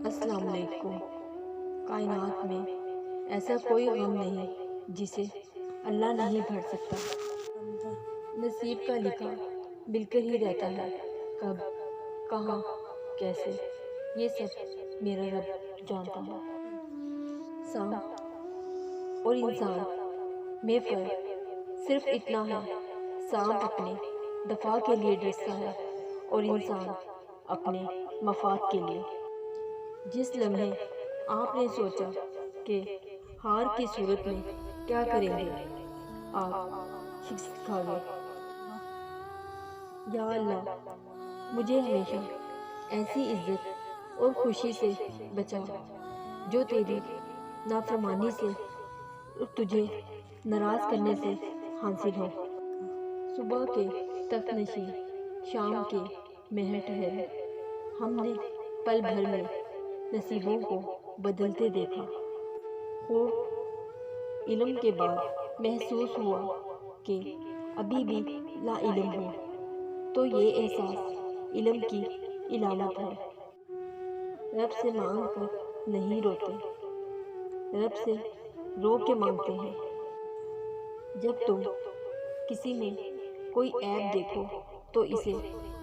السلام علیکم۔ کائنات میں ایسا کوئی غم نہیں جسے اللہ نہیں بھر سکتا۔ نصیب کا لکھا مل کر ہی رہتا ہے، کب کہاں کیسے یہ سب میرا رب جانتا ہے۔ سانپ اور انسان میں فرق صرف اتنا ہے، سانپ اپنے دفاع کے لیے ڈرتا ہے اور انسان اپنے مفاد کے لیے۔ جس لمحے آپ نے سوچا کہ ہار کی صورت میں کیا کریں گے، آپ شکست کھا گئے۔ یا اللہ، مجھے ہمیشہ ایسی عزت اور خوشی سے بچا جو تیری نافرمانی سے اور تجھے ناراض کرنے سے حاصل ہو۔ صبح کے تخت نشین، شام کے مہر ٹھہرے، ہم نے پل بھر میں نصیبوں کو بدلتے دیکھا۔ خوب علم کے بعد محسوس ہوا کہ ابھی بھی لا علم ہوں، تو یہ احساس علم کی علامت ہے۔ رب سے مانگ کر نہیں روتے، رب سے رو کے مانگتے ہیں۔ جب تم کسی میں کوئی عیب دیکھو تو اسے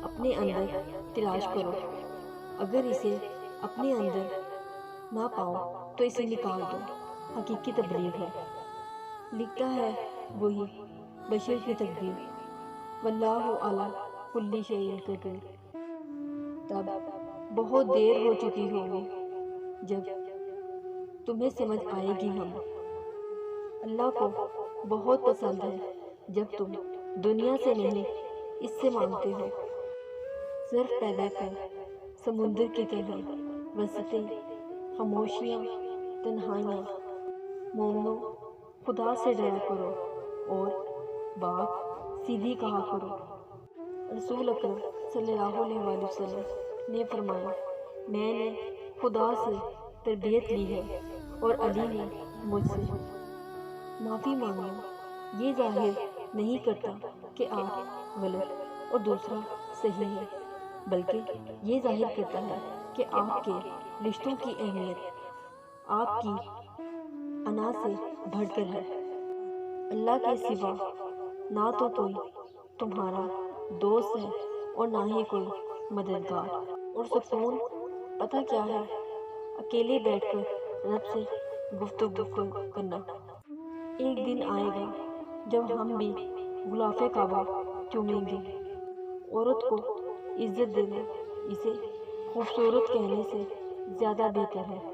اپنے اندر تلاش کرو، اگر اسے اپنے اندر نہ پاؤ تو اسے نکال دو۔ حقیقی تبلیغ ہے۔ لکھتا ہے وہی بشر کی تقدیر، واللہ علی کل شیء قدیر۔ تب بہت دیر ہو چکی ہوگی جب تمہیں سمجھ آئے گی ہم۔ اللہ کو بہت پسند ہے جب تم دنیا سے نہیں اس سے مانگتے ہو۔ ظرف پیدا کر سمندر کی طرح وسعتیں، خاموشیاں، تنہائیاں۔ مومنو، خدا سے ڈرا کرو اور بات سیدھی کہا کرو۔ رسول اکرم صلی اللہ علیہ وسلم نے فرمایا، میں نے خدا سے تربیت لی ہے اور علی نے مجھ سے۔ معافی مانگنا یہ ظاہر نہیں کرتا کہ آپ غلط اور دوسرا صحیح ہے، بلکہ یہ ظاہر کرتا ہے کہ آپ کے رشتوں کی اہمیت آپ کی انا سے بڑھ کر ہے۔ اللہ کے سوا نہ تو کوئی تمہارا دوست ہے اور نہ ہی کوئی مددگار۔ اور سکون پتہ کیا ہے؟ اکیلے بیٹھ کر رب سے گفتگو کرنا۔ ایک دن آئے گا جب ہم بھی غلاف کعبہ چومیں گے۔ عورت کو عزت دینا اسے خوبصورت کہنے سے زیادہ بہتر ہے۔